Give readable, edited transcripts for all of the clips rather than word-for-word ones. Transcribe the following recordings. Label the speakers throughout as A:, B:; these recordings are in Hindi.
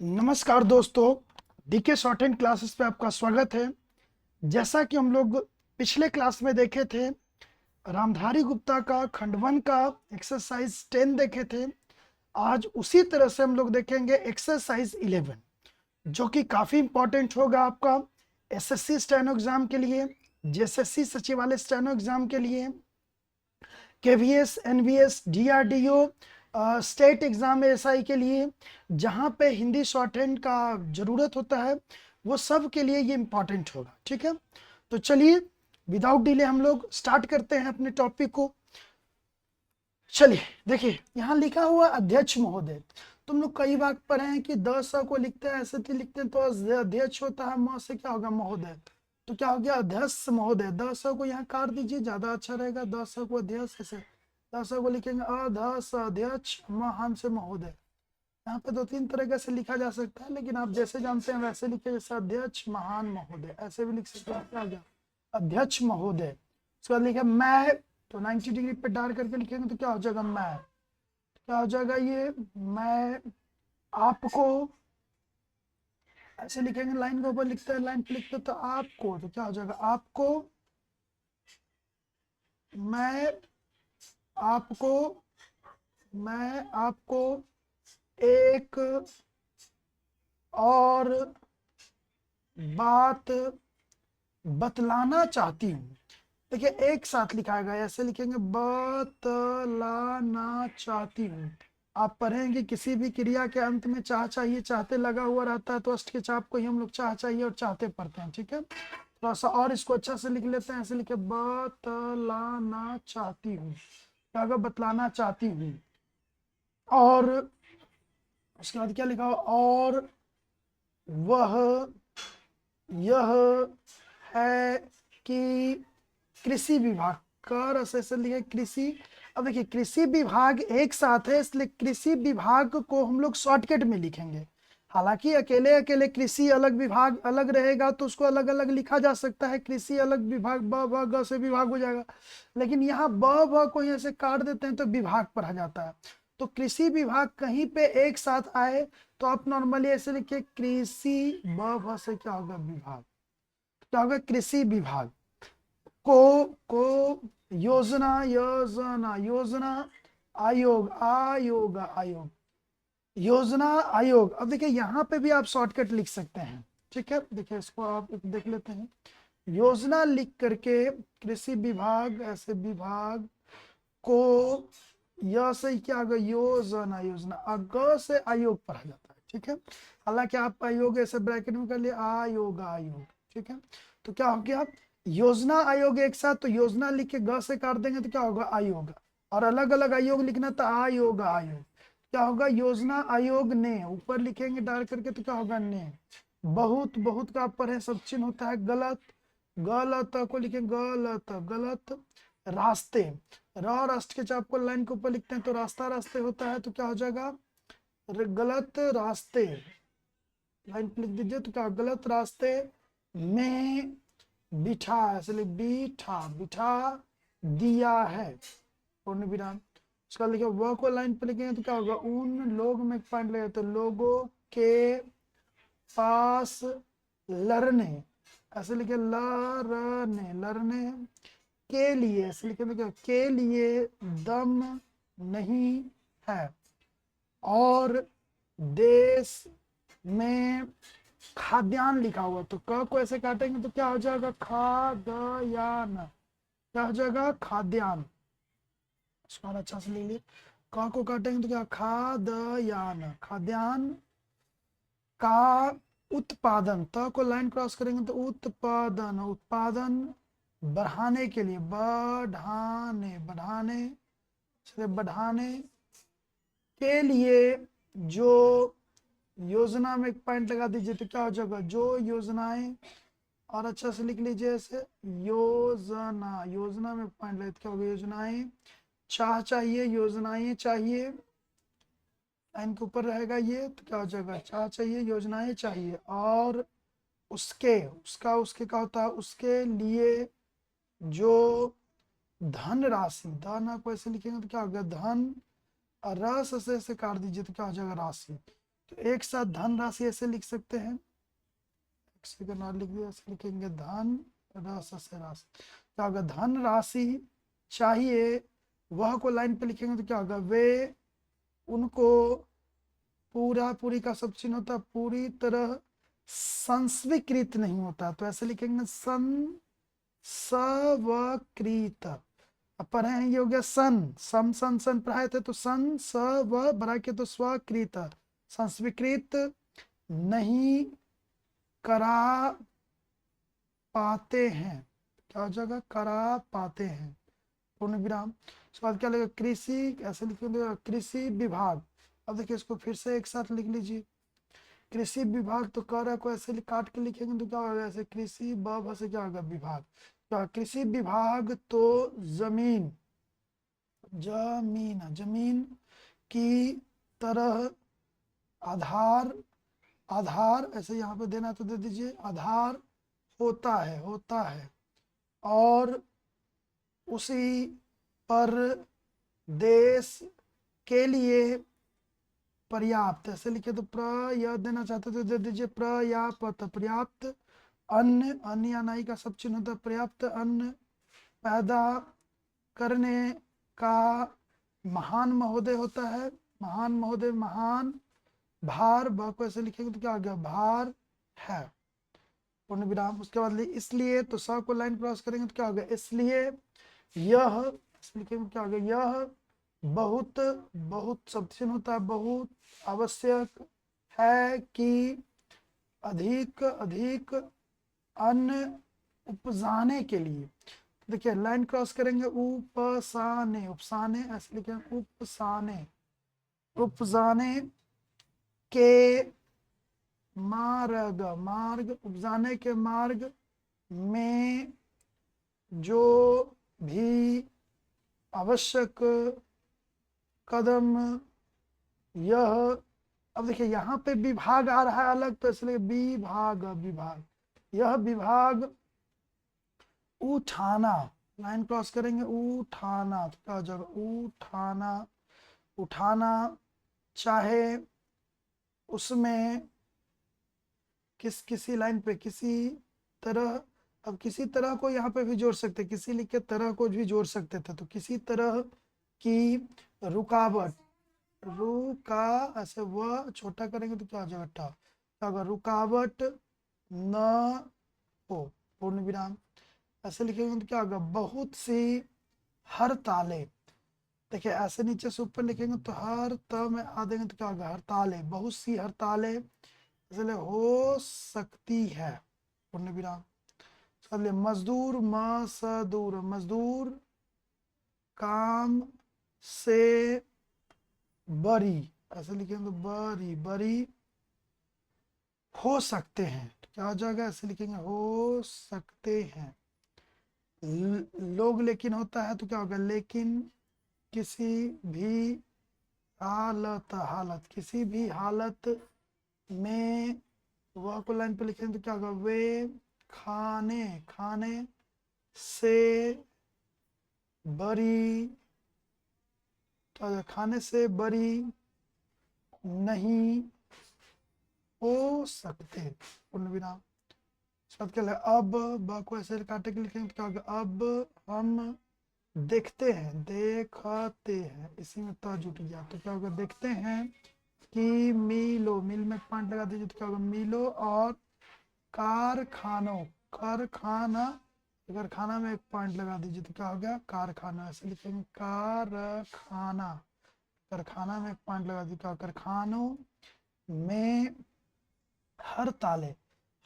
A: नमस्कार दोस्तों, डीके शॉर्ट हैंड क्लासेस पे आपका स्वागत है। जैसा कि हम लोग पिछले क्लास में देखे थे, रामधारी गुप्ता का खंड 1 का एक्सरसाइज 10 देखे थे। आज उसी तरह से हम लोग देखेंगे एक्सरसाइज 11, जो कि काफ़ी इंपॉर्टेंट होगा आपका एसएससी स्टेनो एग्जाम के लिए, जेएसएससी सचिवालय स्टेनो एग्जाम के लिए, KVS, NVS, DRDO, state exam SI के लिए, जहाँ पे हिंदी शॉर्ट हैंड का ज़रूरत होता है, वो सब के लिए ये इम्पॉर्टेंट होगा। ठीक है, तो चलिए विदाउट डिले हम लोग स्टार्ट करते हैं अपने टॉपिक को। चलिए देखिए, यहाँ लिखा हुआ अध्यक्ष महोदय। तुम लोग कई बार पढ़े हैं कि द स को लिखते हैं, ऐसे तो लिखते हैं, तो अध्यक्ष होता है, म से क्या होगा, महोदय। तो क्या हो गया, अध्यक्ष महोदय। द स को यहाँ काट दीजिए, ज्यादा अच्छा रहेगा। द स को अध्यक्ष, ऐसे द स को लिखेंगे अध्यक्ष, अध्यक्ष, महान से महोदय। यहाँ पे दो तीन तरीके से लिखा जा सकता है, लेकिन आप जैसे जानते हैं वैसे लिखे, जैसे अध्यक्ष महान महोदय, ऐसे भी लिख सकते हैं। क्या हो गया, अध्यक्ष महोदय। उसके बाद लिखे मैं, तो 90 डिग्री पे डाल करके लिखेंगे तो क्या हो जाएगा, मैं। क्या हो जाएगा ये, मैं आपको, ऐसे लिखेंगे, लाइन के ऊपर लिखते हैं, लाइन पे लिखते हैं तो आपको, तो क्या हो जाएगा, आपको, मैं आपको, मैं आपको एक और बात बतलाना चाहती हूँ। देखिए एक साथ लिखा गया, ऐसे लिखेंगे, बतलाना चाहती हूँ। आप पढ़ेंगे किसी भी क्रिया के अंत में चाह चाहिए, चाहते लगा हुआ रहता है, तो अष्ट के चाप को ही हम लोग चाह चाहिए और चाहते पढ़ते हैं। ठीक है, थोड़ा सा और इसको अच्छा से लिख लेते हैं, ऐसे लिखे, बतलाना चाहती हूँ। क्या होगा, बतलाना चाहती हूँ। और उसके बाद क्या लिखा हो, और वह यह है कि कृषि विभाग कर, ऐसे लिखे कृषि। अब देखिए कृषि विभाग एक साथ है, इसलिए कृषि विभाग को हम लोग शॉर्टकट में लिखेंगे। हालांकि अकेले अकेले कृषि अलग, विभाग अलग रहेगा, तो उसको अलग अलग लिखा जा सकता है। कृषि अलग विभाग, ब भ ग से विभाग हो जाएगा। लेकिन यहाँ ब भ को यहाँ से काट देते हैं तो विभाग पढ़ा जाता है। तो कृषि विभाग कहीं पे एक साथ आए तो आप नॉर्मली ऐसे लिखिए, कृषि, ब भ से क्या होगा, विभाग। क्या होगा, कृषि विभाग। को योजना, योजना, योजना आयोग, आयोग, आयोग, योजना आयोग। अब देखिए यहाँ पे भी आप शॉर्टकट लिख सकते हैं। ठीक है, देखिए इसको आप देख लेते हैं, योजना लिख करके कृषि विभाग, ऐसे विभाग को, य से क्या होगा, योजना, योजना, अग से आयोग पढ़ा जाता है। ठीक है, हालांकि आप आयोग ऐसे ब्रैकेट में कर लिए, आयोग, आयोग। ठीक है, तो क्या हो गया, योजना आयोग एक साथ, तो योजना लिख के ग से काट देंगे तो क्या होगा, आयोग। और अलग अलग आयोग लिखना तो आयोग, आयोग। क्या होगा, योजना आयोग ने, ऊपर लिखेंगे डाल करके तो क्या होगा, ने। बहुत, बहुत का आप पढ़े, सब चिन्ह होता है गलत, गलत को लिखेंगे, गलत, गलत। रास्ते, राष्ट्र के चाप को लाइन के ऊपर लिखते हैं तो रास्ता, रास्ते होता है, तो क्या हो जाएगा, गलत रास्ते। लाइन पे लिख दीजिए तो क्या, गलत रास्ते में बिठा, ऐसे बिठा, बिठा दिया है, पूर्ण विराम। उसका लिखे, वह को लाइन पे लिखेंगे तो क्या होगा, उन लोग में एक पॉइंट लगे तो लोगों के पास लड़ने, ऐसे लिखे, लड़ने, लड़ने के लिए, ऐसे लिखे तो क्या, के लिए दम नहीं है। और देश में खाद्यान्न लिखा हुआ, तो क को ऐसे काटेंगे तो क्या हो जाएगा, खाद्यान्न। क्या हो जाएगा, खाद्यान्न। इसको और अच्छा से ले लिए, क को काटेंगे तो क्या, खाद्यान्न, खाद्यान्न का उत्पादन, त को लाइन क्रॉस करेंगे तो उत्पादन, उत्पादन बढ़ाने के लिए, बढ़ाने, बढ़ाने, बढ़ाने के लिए जो, योजना में एक पॉइंट लगा दीजिए तो क्या हो जाएगा, जो योजनाएं, और अच्छा से लिख लीजिए ऐसे, योजना, योजना में पॉइंट लगे तो क्या होगा, योजनाएं, चाह चाहिए, योजनाएं चाहिए, लाइन के ऊपर रहेगा ये, तो क्या हो जाएगा, चाह चाहिए, योजनाएं चाहिए। और उसके, उसका, उसके क्या होता है, उसके लिए जो धन राशि, धन को ऐसे लिखेंगे तो क्या होगा, धन, और रस से काट दीजिए तो क्या हो जाएगा, राशि। तो एक साथ धन राशि ऐसे लिख सकते हैं, एक सेकंड और लिख दिया, ऐसे लिखेंगे धन रस से राशि। क्या होगा, धन राशि चाहिए, वह को लाइन पे लिखेंगे तो क्या होगा, वे उनको पूरा पूरी का सब चिन्ह होता है, पूरी तरह संस्वीकृत नहीं होता, तो ऐसे लिखेंगे सवकृत। अब पढ़े हैं, ये हो गया सन, सम सन सन पढ़ाए थे, तो सन स व बड़ा के तो स्वकृत, संस्वीकृत नहीं करा पाते हैं, क्या हो जाएगा, करा पाते हैं, पूर्ण विराम। उसके बाद क्या लगेगा, कृषि, ऐसे लिखेंगे कृषि विभाग। अब देखिए इसको फिर से एक साथ लिख लीजिए, कृषि विभाग, तो कर को ऐसे काट के लिखेंगे तो क्या होगा, ऐसे कृषि ब से क्या होगा, विभाग। क्या, कृषि विभाग तो जमीन, जमीन की तरह आधार, आधार ऐसे यहाँ पे देना तो दे दीजिए, आधार होता है और उसी पर देश के लिए पर्याप्त, ऐसे लिखे तो प्र देना चाहते तो दे दीजिए पर्याप्त, पर्याप्त अन्न, अन्न या नाई का सब चिन्ह होता है, पर्याप्त अन्न पैदा करने का महान महोदय होता है, महान महोदय, महान भार, ब को ऐसे लिखेंगे तो क्या आ गया, भार है, पूर्ण विराम। उसके बाद इसलिए, तो स को लाइन क्रॉस करेंगे तो क्या होगा, इसलिए यह, लिखेंगे क्या होगा, यह बहुत, बहुत सब चिन्ह होता है, बहुत आवश्यक है कि अधिक अधिक अन्न उपजाने के लिए, देखिए लाइन क्रॉस करेंगे, उपसाने, उपसाने ऐसे लिखेंगे, उपसाने, उपजाने के मार्ग, मार्ग, उपजाने के मार्ग में जो भी आवश्यक कदम, यह, अब देखिए यहाँ पे विभाग आ रहा है अलग, तो इसलिए विभाग, विभाग, यह विभाग उठाना, लाइन क्रॉस करेंगे, उठाना, तो क्या हो जाएगा, उठाना, उठाना चाहे उसमें किसी लाइन पे किसी तरह, अब किसी तरह को यहाँ पे भी जोड़ सकते, किसी लिख के तरह को भी जोड़ सकते थे, तो किसी तरह की रुकावट, रुका ऐसे वह छोटा करेंगे तो क्या हो जाएगा, टा, क्या होगा, रुकावट न हो, पूर्ण विराम। ऐसे लिखेंगे तो क्या होगा, बहुत सी हड़तालें, देखिए ऐसे नीचे से ऊपर लिखेंगे तो हर त में आ देंगे तो क्या होगा, हड़तालें, बहुत सी हड़तालें इसलिए हो सकती है, पूर्ण विराम। चलिए मजदूर, मजदूर, मजदूर काम से बरी, ऐसे लिखेंगे तो बरी, बरी हो सकते हैं, तो क्या हो जाएगा, ऐसे लिखेंगे हो सकते हैं। लोग लेकिन होता है तो क्या होगा, लेकिन किसी भी हालत, हालत, किसी भी हालत में, वह को लाइन पे लिखेंगे तो क्या होगा, वे खाने, खाने से बरी, तो खाने से बरी नहीं हो सकते, पूर्ण विराम। क्या है, अब ब को ऐसे काटे के लिखेंगे तो क्या होगा, अब हम देखते हैं, देखते हैं, इसी में त जुट गया तो क्या होगा, देखते हैं कि मिलो, मिल में पॉइंट लगा दीजिए तो क्या होगा, मिलो और कारखानों, कारखाना, कारखाना में एक पॉइंट लगा दीजिए तो क्या हो गया, कारखाना, ऐसे लिखेंगे कारखाना, कारखाना में एक पॉइंट लगा दीजिए, क्या, कारखानों में हड़तालें,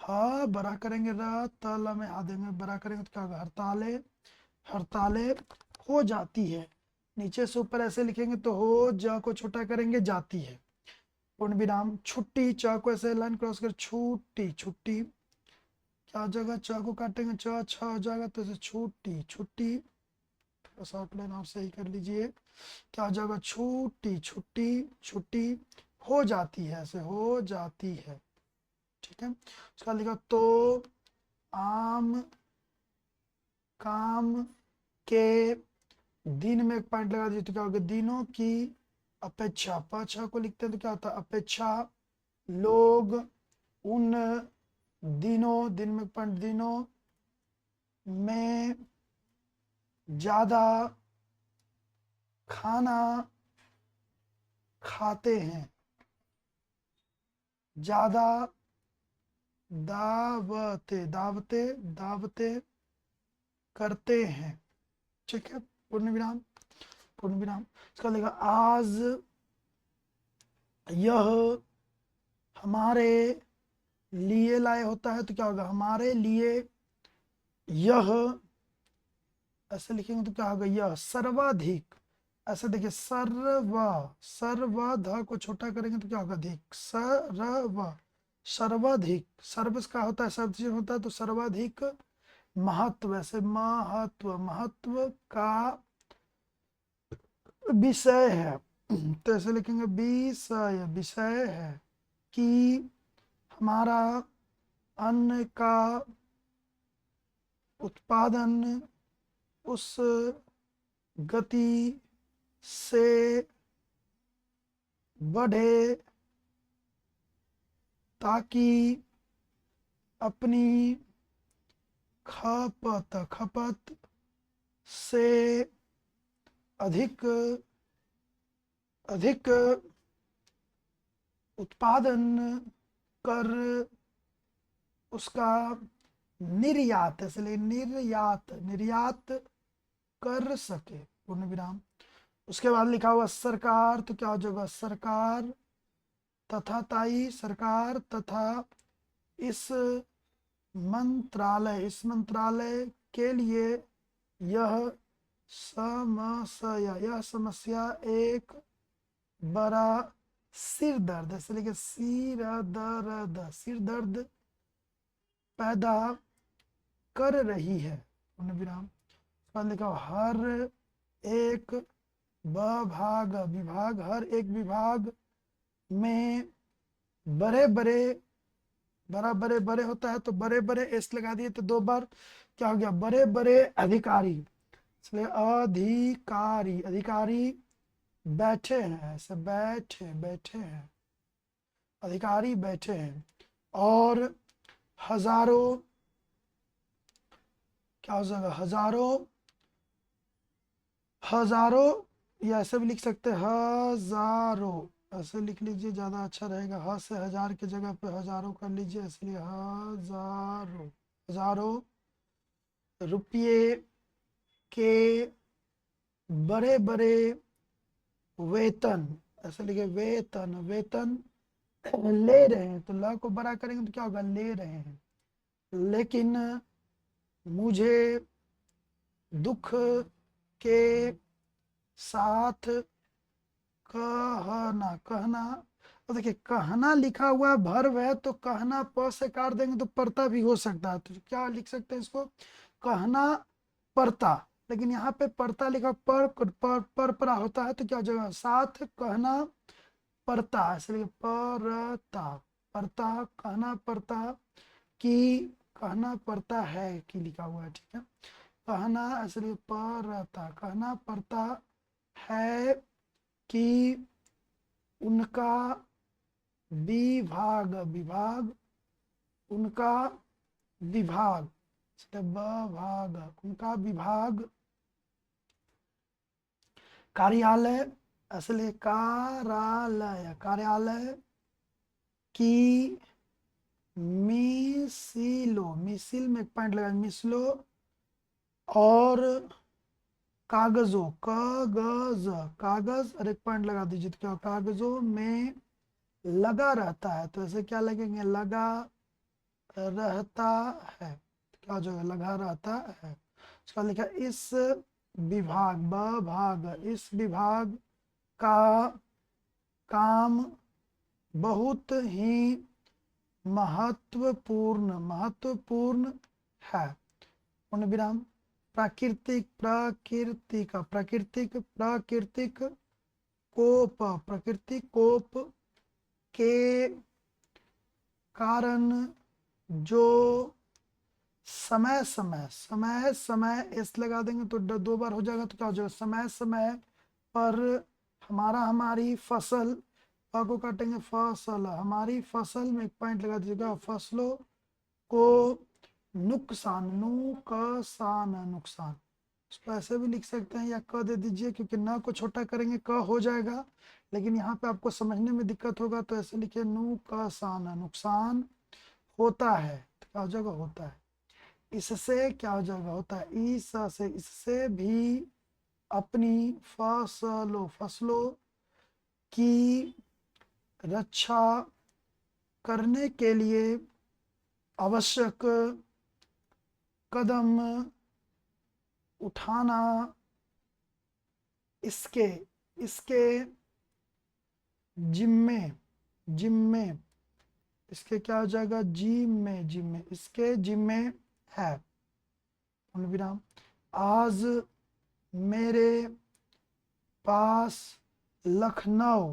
A: ह बड़ा करेंगे र, तल में आ देंगे, बड़ा करेंगे तो क्या होगा, हड़तालें, हड़तालें हो जाती है, नीचे से ऊपर ऐसे लिखेंगे तो हो, ज को छोटा करेंगे, जाती है, पूर्ण विराम। छुट्टी, च को ऐसे लाइन क्रॉस कर, छुट्टी, छुट्टी, क्या जगह, च को काटेंगे च, छ हो जाएगा तो ऐसे छुट्टी, छुट्टी, थोड़ा सा आउटलाइन और सही कर लीजिए, क्या हो जाएगा, छुट्टी, छुट्टी, छुट्टी हो जाती है, ऐसे हो जाती है, ठीक है। उसका लिखा तो आम काम के दिन में एक पॉइंट लगा दीजिए तो क्या होगा, दिनों की अपेक्षा, प छ को लिखते हैं तो क्या होता है, अपेक्षा लोग उन दिनों, दिन में पॉइंट, दिनों में ज़्यादा खाना खाते हैं, ज़्यादा दावते करते हैं। ठीक है, पूर्ण विराम, पूर्ण विराम। इसका लिखा आज यह हमारे लिए लाए होता है, तो क्या होगा, हमारे लिए यह, ऐसे लिखेंगे तो क्या होगा, यह सर्वाधिक, ऐसे देखिए सर्व ध को छोटा करेंगे तो क्या होगा, अधिक, सर्वाधिक, सर्व का होता है, शब्द होता है तो सर्वाधिक महत्व, ऐसे महत्व का विषय है, तो ऐसे लिखेंगे विषय है कि हमारा अन्न का उत्पादन उस गति से बढ़े ताकि अपनी खपत से अधिक उत्पादन कर उसका निर्यात, इसलिए निर्यात कर सके, पूर्ण विराम। उसके बाद लिखा हुआ सरकार, तो क्या हो जाएगा, सरकार तथा ताई, सरकार तथा इस मंत्रालय के लिए यह समस्या एक बड़ा सिर दर्द, इसलिए सिर दर्द पैदा कर रही है, पूर्ण विराम। लिखा हर एक विभाग, हर एक विभाग में बड़े बड़े होता है, तो बड़े एस लगा दिए तो 2 बार क्या हो गया, बड़े अधिकारी, इसलिए अधिकारी बैठे हैं, ऐसे बैठे हैं, अधिकारी बैठे हैं, और हजारों, क्या हो जाएगा, हजारों, या ऐसे भी लिख सकते हैं हजारों, ऐसे लिख लीजिए, ज़्यादा अच्छा रहेगा, ह से हजार की जगह पे हजारों कर लीजिए, इसलिए हजारों रुपये के बड़े वेतन, ऐसे लिखे वेतन ले रहे हैं, तो ल को बड़ा करेंगे तो क्या होगा, ले रहे हैं, लेकिन मुझे दुख के साथ कहना, तो देखिए कहना लिखा हुआ भर्व है, तो कहना प से काट देंगे तो परता भी हो सकता है, तो क्या लिख सकते हैं इसको, कहना परता, लेकिन यहाँ पे परता लिखा पर होता है, तो क्या हो जाएगा, साथ कहना परता, इसलिए परता कहना पड़ता कि कहना पड़ता है कि लिखा हुआ है, ठीक है, कहना इसलिए परता, कहना पड़ता है कि उनका उनका विभाग, उनका विभाग कार्यालय, असली कार्यालय की मिसिल में एक पॉइंट लगा, मिसलो और कागज और एक पॉइंट लगा दीजिए, तो क्या कागजों में लगा रहता है, तो ऐसे क्या लगेंगे, लगा रहता है, तो क्या हो जाएगा, लगा रहता है। उसका लिखा इस इस विभाग का काम बहुत ही महत्वपूर्ण है, पूर्ण विराम। प्राकृतिक कोप के कारण जो समय समय इस लगा देंगे तो 2 बार हो जाएगा, तो क्या हो जाएगा, समय पर हमारी फसल फा को काटेंगे फसल, हमारी फसल में एक पॉइंट लगा दीजिएगा, फसलों को नुकसान, नुकसान नुकसान, इसको ऐसे भी लिख सकते हैं या क दे दीजिए, क्योंकि न को छोटा करेंगे क हो जाएगा, लेकिन यहाँ पे आपको समझने में दिक्कत होगा तो ऐसे लिखिए नुकसान, नुकसान होता है, तो क्या हो जाएगा होता है। इससे क्या हो जाएगा होता है, इससे भी अपनी फसलों की रक्षा करने के लिए आवश्यक कदम उठाना इसके जिम्मे इसके क्या हो जाएगा, जिम्मे इसके जिम्मे है। विराम, आज मेरे पास लखनऊ,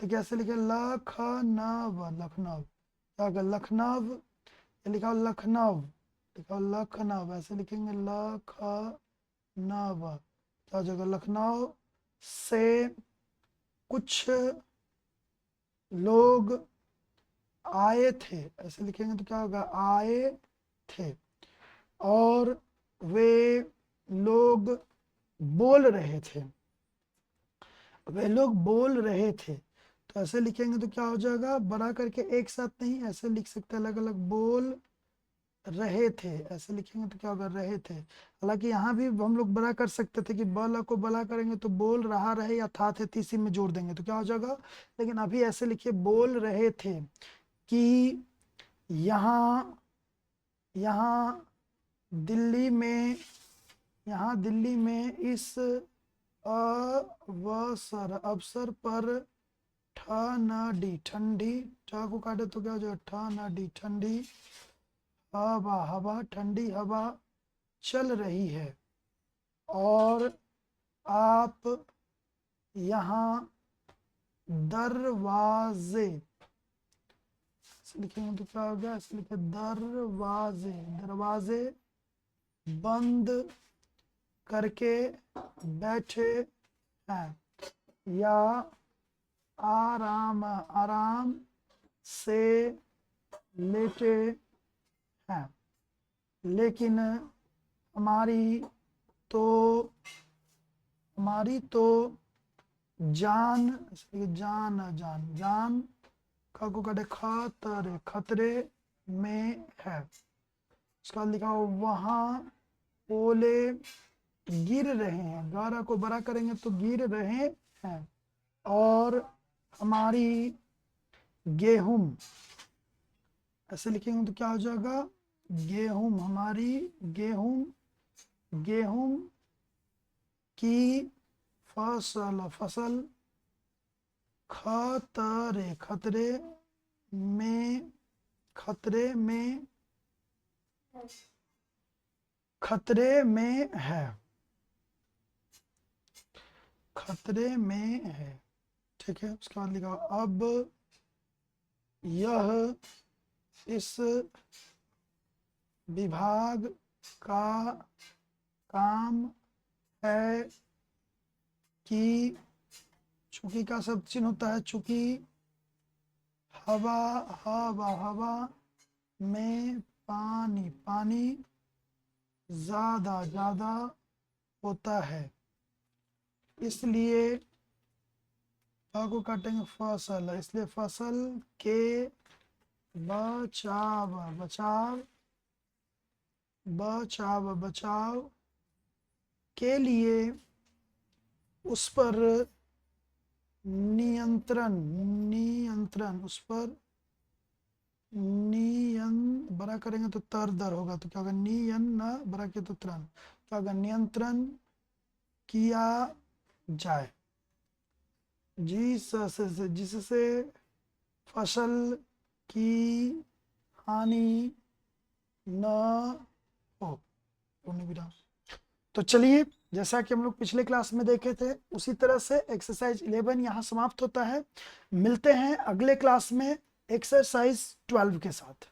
A: तो कैसे लिखे लखनऊ, लखनऊ क्या होगा लखनऊ, लिखा लखनऊ, लिखा लखनऊ, ऐसे लिखेंगे लखनऊ, क्या हो जाएगा लखनऊ से कुछ लोग आए थे, ऐसे लिखेंगे तो क्या होगा आए थे, और वे लोग बोल रहे थे, वे लोग बोल रहे थे, तो ऐसे लिखेंगे तो क्या हो जाएगा, बड़ा करके एक साथ नहीं, ऐसे लिख सकते हैं अलग अलग, बोल रहे थे, ऐसे लिखेंगे तो क्या होगा रहे थे। हालांकि यहाँ भी हम लोग बड़ा कर सकते थे कि बला को बड़ा करेंगे तो बोल रहा रहे या था थे तीसरी में जोड़ देंगे तो क्या हो जाएगा, लेकिन अभी ऐसे लिखिए बोल रहे थे कि यहाँ दिल्ली में इस अवसर पर ठंडी, ठ को काटे तो क्या हो जाएगा ठंडी हवा ठंडी हवा चल रही है, और आप यहाँ दरवाजे, लिखेंगे तो क्या होगा, ऐसे लिखे दरवाजे बंद करके बैठे हैं या आराम से लेटे हैं, लेकिन हमारी तो जान को कटे खतरे में है। उसका लिखा हो वहाँ ओले गिर रहे हैं, गारा को बड़ा करेंगे तो गिर रहे हैं, और हमारी गेहूं, ऐसे लिखेंगे तो क्या हो जाएगा गेहूं, हमारी गेहूं की फसल खतरे में है, ठीक है। उसके बाद लिखा अब यह इस विभाग का काम है कि चूंकि का शब्द चिन्ह होता है, चूंकि हवा में पानी ज्यादा होता है, इसलिए को काटेंगे फसल, इसलिए फसल के बचाव के लिए उस पर नियंत्रण बड़ा करेंगे तो तर दर होगा, तो क्या होगा बड़ा किया तो त्रन, क्या होगा नियंत्रण किया जाए, जिससे फसल की हानि न हो। तो चलिए, जैसा कि हम लोग पिछले क्लास में देखे थे उसी तरह से एक्सरसाइज 11 यहाँ समाप्त होता है। मिलते हैं अगले क्लास में एक्सरसाइज 12 के साथ।